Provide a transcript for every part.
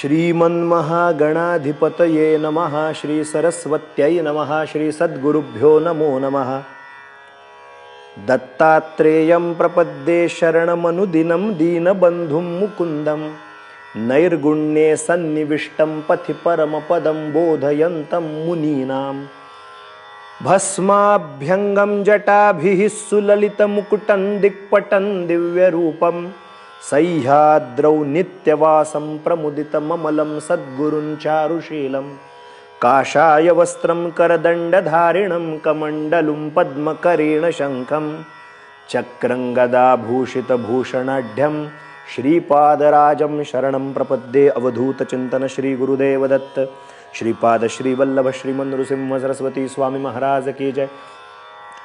श्रीमन्महागणाधिपतये नमः। श्री सरस्वत्यै नमः। श्री सद्गुरुभ्यो नमो नमः। दत्तात्रेयं प्रपद्ये शरणमनुदिनं दीनबन्धुं मुकुन्दं नैर्गुण्ये सन्निविष्टं पथि परमपदं बोधयन्तं मुनीनां भस्माभ्यङ्गं जटाभिः सुललितमुकुटं दिक्पटं दिव्यरूपं सह्याद्रौ नित्यवासं प्रमुदितममलं सद्गुरुं चारुशीलं काषाय वस्त्रं करदण्डधारिणं कमण्डलुं पद्मकरेण शङ्खं चक्रं गदाभूषितभूषणाढ्यं श्रीपादराजं शरणं प्रपद्ये। अवधूतचिन्तन श्री गुरुदेव दत्त श्रीपाद श्रीवल्लभ श्रीमन्नृसिंह सरस्वती स्वामी महाराज की जय।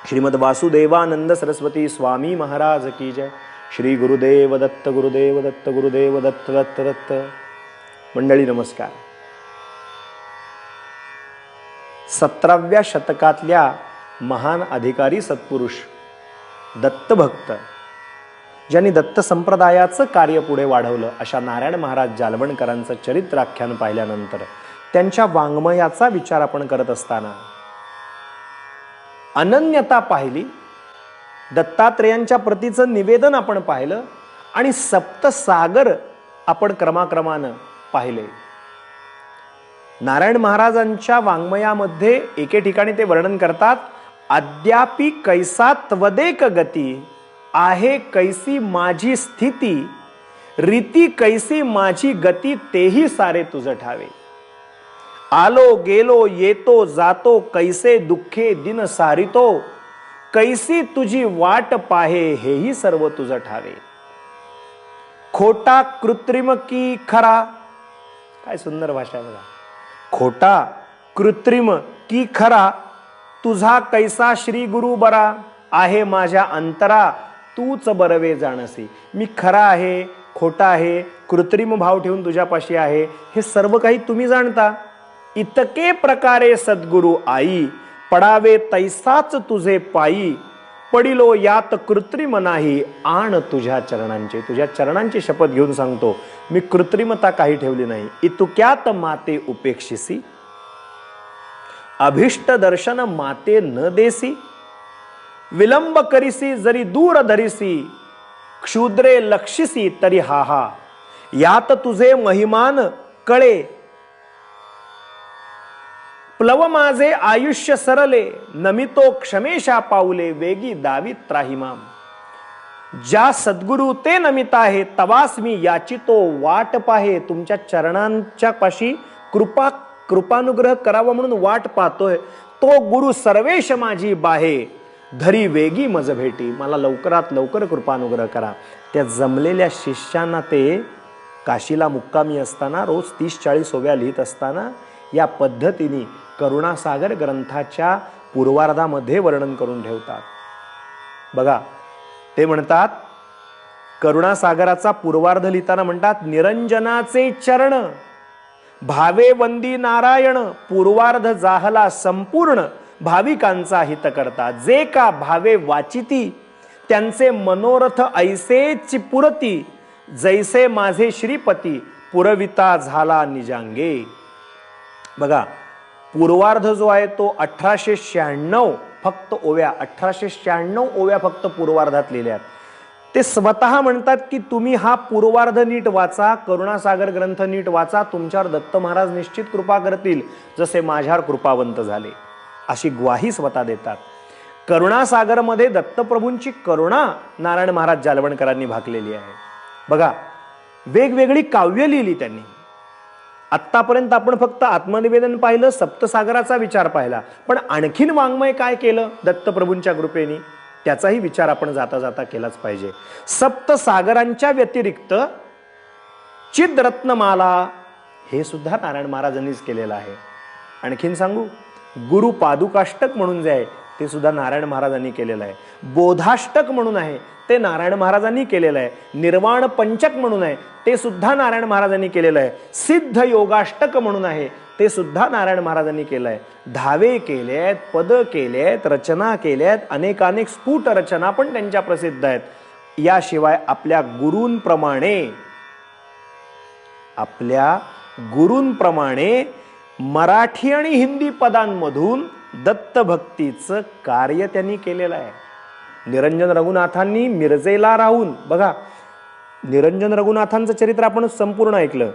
श्रीमद वासुदेवानंद सरस्वती स्वामी महाराज की जय। श्री गुरुदेव दत्त गुरुदेव दत्त गुरुदेव दत्त दत्त दत्त। मंडळी नमस्कार। 17व्या शतकातल्या महान अधिकारी सत्पुरुष दत्तभक्त ज्यांनी दत्त संप्रदायाचं कार्य पुढे वाढवलं अशा नारायण महाराज जालवणकरांचं चरित्राख्यान पाहिल्यानंतर त्यांच्या वाङ्मयाचा विचार आपण करत असताना अनन्यता पाहिली, दत्तात्रेयांच्या प्रतीचं निवेदन आपण पाहिलं आणि सप्तसागर आपण क्रमाक्रमानं पाहिले। नारायण महाराजांच्या वाङ्मयामध्ये एके ठिकाणी ते वर्णन करतात, अद्यापि कैसा त्वदेक गती आहे कैसी माझी स्थिती, रीती कैसी माझी गती तेही सारे तुझ ठावे। आलो गेलो येतो जातो कैसे दुःखे दिन सारितो, कैसी तुझी वाट पाहे हेही सर्व तुझ ठावे। खोटा कृत्रिम की खरा, काय सुंदर भाषा बघा। खोटा कृत्रिम की खरा, तुझा कैसा श्री गुरु बरा, आहे माझ्या अंतरा तूच बरवे जाणसी। मी खरा आहे, खोटा आहे, कृत्रिम भाव ठेवून तुझ्यापाशी आहे, हे सर्व काही तुम्ही जाणता। इतके प्रकारे सद्गुरु आई, पडावे तैसाच तुझे पायी, पडिलो यात कृत्रिम नाही, आण तुझ्या चरणांचे। तुझ्या चरणांची शपथ घेऊन सांगतो, मी कृत्रिमता काही ठेवली नाही। इतुक्यात माते उपेक्षिसी, अभिष्ट दर्शन माते न देसी, विलंब करिसी जरी दूर धरिसी, क्षुद्रे लक्षिसी तरी हाहा, यात तुझे महिमान कळे, प्लव माझे आयुष्य सरले, नमितो क्षमेशा पाऊले, वेगी दावी त्राहिमाम। ज्या सद्गुरु ते नमित आहे, तवास मी याचितो वाट पाहे। तुमच्या चरणांच्या पाशी कृपानुग्रह करावा म्हणून वाट पाहतोय, तो गुरु सर्वेश माझी बाहे, धरी वेगी मज भेटी। मला लवकरात लवकर कृपानुग्रह करा। त्या जमलेल्या शिष्यांना ते काशीला मुक्कामी असताना रोज 30-40 ओव्या लिहित असताना या पद्धतीने करुणासागर ग्रंथाच्या पूर्वार्धामध्ये वर्णन करून ठेवतात। बघा, ते म्हणतात, करुणासागराचा पूर्वार्ध लिहिताना म्हणतात, निरंजनाचे चरण भावे वंदी नारायण, पूर्वार्ध जाहला संपूर्ण, भाविकांचा हित करता। जे का भावे वाचिती, त्यांचे मनोरथ ऐसेच पुरती, जैसे माझे श्रीपती पुरविता झाला निजांगे। बघा, पूर्वार्ध जो आहे तो 1896 फक्त ओव्या, 1896 ओव्या फक्त पूर्वार्धात लिहिल्यात। ते स्वतः म्हणतात की तुम्ही हा पूर्वार्ध नीट वाचा, करुणासागर ग्रंथ नीट वाचा, तुमच्यावर दत्त महाराज निश्चित कृपा करतील, जसे माझ्यावर कृपावंत झाले, अशी ग्वाही स्वतः देतात। करुणासागरमध्ये दत्तप्रभूंची करुणा नारायण महाराज जालवणकरांनी भाकलेली आहे। बघा, वेगवेगळी काव्य लिहिली त्यांनी। आत्तापर्यंत आपण फक्त आत्मनिवेदन पाहिलं, सप्तसागराचा विचार पाहिला, पण आणखीन वाङ्मय काय केलं दत्तप्रभूंच्या कृपेने, त्याचाही विचार आपण जाता जाता केलाच पाहिजे। सप्तसागरांच्या व्यतिरिक्त चिद्रत्नमाला हे सुद्धा नारायण महाराजांनीच केलेलं आहे। आणखीन सांगू, गुरु पादुकाष्टक म्हणून जे आहे ते सुद्धा नारायण महाराजांनी केलेलं आहे। बोधाष्टक म्हणून आहे ते नारायण महाराजांनी केलेलं आहे। निर्वाण पंचक म्हणून आहे ते सुद्धा नारायण महाराजांनी केलेलं आहे। सिद्ध योगाष्टक म्हणून आहे ते सुद्धा नारायण महाराजांनी केलं आहे। धावे केलेत, पद केलेत, रचना केल्यात, अनेकानेक स्फुट रचना पण त्यांच्या प्रसिद्ध आहेत। याशिवाय आपल्या गुरूंप्रमाणे आपल्या गुरूंप्रमाणे मराठी आणि हिंदी पदांमधून दत्तभक्तीचं कार्य त्यांनी केलेलं आहे. निरंजन रघुनाथांनी मिरजेला राहून, बघा निरंजन रघुनाथांचं चरित्र आपण संपूर्ण ऐकलं.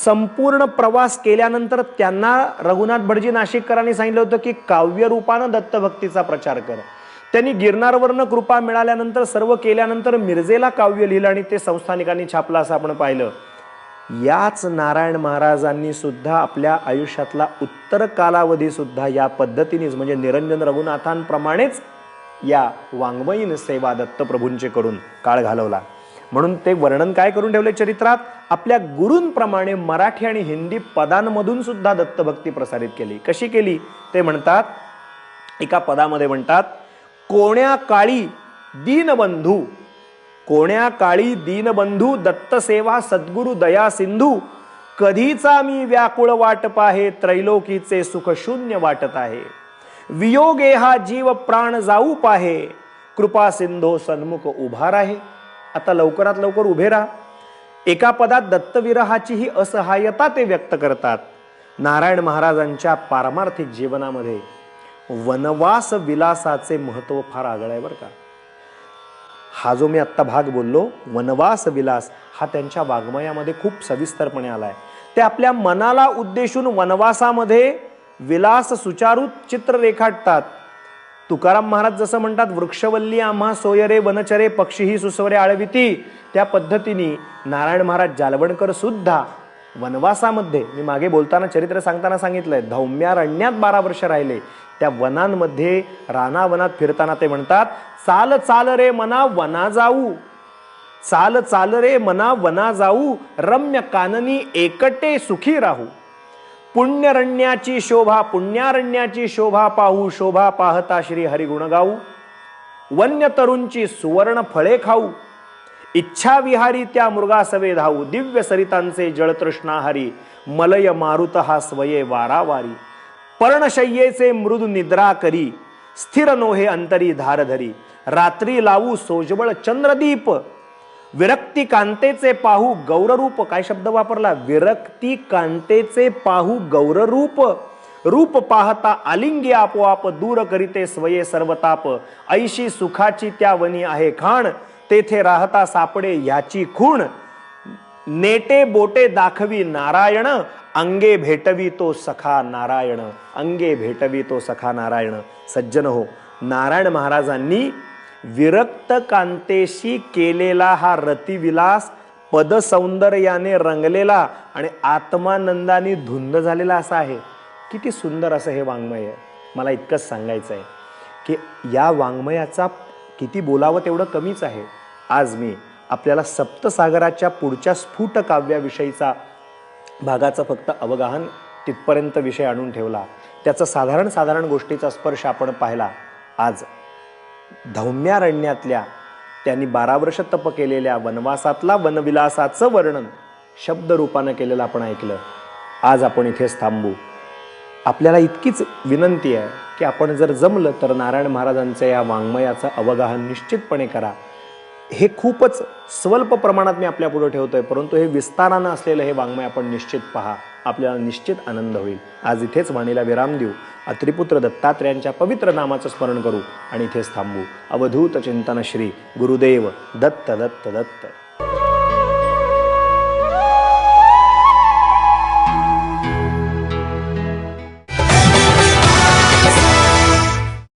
संपूर्ण प्रवास केल्यानंतर त्यांना रघुनाथ भटजी नाशिककरांनी सांगितलं होतं की काव्य रूपानं दत्तभक्तीचा प्रचार कर. त्यांनी गिरनारवरनं कृपा मिळाल्यानंतर सर्व केल्यानंतर मिरजेला काव्य लिहिलं आणि ते संस्थानिकांनी छापलं असं आपण पाहिलं. याच नारायण महाराजांनी सुद्धा आपल्या आयुष्यातला उत्तर कालावधी सुद्धा या पद्धतीनेच म्हणजे निरंजन रघुनाथांप्रमाणेच या वाङ्मयीन सेवा दत्तप्रभूंचे करून काळ घालवला. म्हणून ते वर्णन काय करून ठेवले चरित्रात, आपल्या गुरूंप्रमाणे मराठी आणि हिंदी पदांमधून सुद्धा दत्तभक्ती प्रसारित केली. कशी केली ते म्हणतात, एका पदामध्ये म्हणतात, कोण्या काळी दीनबंधू, कोण्या काळी दीनबंधू दत्तसेवा सद्गुरु दया सिंधू, कधीचा मी व्याकुळ वाट पाहे त्रैलोकीचे सुख शून्य वाटत आहे. वियोगे हा जीव प्राण जाऊ पाहे कृपा सिंधो सन्मुख उभा राहे. आता लवकरात लवकर उभे राहा. एका पदात दत्तविरहाची ही असहाय्यता ते व्यक्त करतात. नारायण महाराजांच्या पारमार्थिक जीवनामध्ये वनवास विलासाचे महत्व फार आगळं आहे बरं का. हा जो मी आत्ता भाग बोललो वनवास विलास, हा त्यांच्या वाङ्मयामध्ये खूप सविस्तरपणे आलाय. ते आपल्या मनाला उद्देशून वनवासामध्ये विलास सुचारू चित्र रेखाटतात. तुकाराम महाराज जसं म्हणतात, वृक्षवल्ली आम्हा सोयरे वनचरे पक्षीही सुसवरे आळविती, त्या पद्धतीने नारायण महाराज जालवणकर सुद्धा वनवासामध्ये, मी मागे बोलताना चरित्र सांगताना सांगितलंय, धौम्यारण्यात 12 वर्ष राहिले. त्या वनांमध्ये रानावनात फिरताना ते म्हणतात, चाल चाल रे मना वना जाऊ, चाल चाल रे मना वना जाऊ, रम्य काननी एकटे सुखी राहू. पुण्यरण्याची शोभा, पुण्यारण्याची शोभा पाहू, शोभा पाहता श्री हरिगुण गाऊ. वन्य तरुंची सुवर्ण फळे खाऊ, इच्छा विहारी त्या मृगासवे धावू. दिव्य सरितांचे जळतृष्णा हरी, मलय मारुत हा स्वये वारावारी. पर्णशय्येचे मृद निद्रा करी, स्थिर नोहे अंतरी धारधरी. रात्री लावू सोजवळ चंद्रदीप, विरक्ती कांतेचे पाहू गौररूप. काय शब्द वापरला, विरक्ती कांतेचे पाहू गौररूप. रूप पाहता आलिंगी आपोआप, दूर करीते स्वये सर्वताप. ऐशी सुखाची त्या वनी आहे खाण, तेथे राहता सापडे याची खूण. नेटे बोटे दाखवी नारायण, अंगे भेटवी तो सखा नारायण. अंगे भेटवी तो सखा नारायण. सज्जन हो, नारायण महाराजांनी विरक्त कांतेशी केलेला हा रतिविलास पदसौंदर्याने रंगलेला आणि आत्मानंदाने धुंद झालेला असा आहे. किती सुंदर असं हे वाङ्मय आहे. मला इतकंच सांगायचं आहे की या वाङ्मयाचा किती बोलावं तेवढं कमीच आहे. आज मी आपल्याला सप्तसागराच्या पुढच्या स्फुट काव्याविषयीचा भागाचं फक्त अवगाहन तिथपर्यंत विषय आणून ठेवला. त्याचा साधारण गोष्टीचा स्पर्श आपण पाहिला. आज धौम्यारण्यातल्या त्यांनी 12 वर्ष तप केलेल्या वनवासातला वनविलासाचं वर्णन शब्दरूपानं केलेलं आपण ऐकलं. आज आपण इथेच थांबू. आपल्याला इतकीच विनंती आहे की आपण जर जमलं तर नारायण महाराजांच्या या वाङ्मयाचं अवगाहन निश्चितपणे करा. हे खूपच स्वल्प प्रमाणात मी आपल्या पुढे ठेवतोय, परंतु हे विस्तारानं असलेलं हे वाङ्मय आपण निश्चित पहा. आपल्याला निश्चित आनंद होईल. आज इथेच वाणीला विराम देऊ. अत्रिपुत्र दत्तात्रेयांच्या पवित्र नामाचं स्मरण करू आणि इथेच थांबू. अवधूत चिंतन श्री गुरुदेव दत्त दत्त दत्त.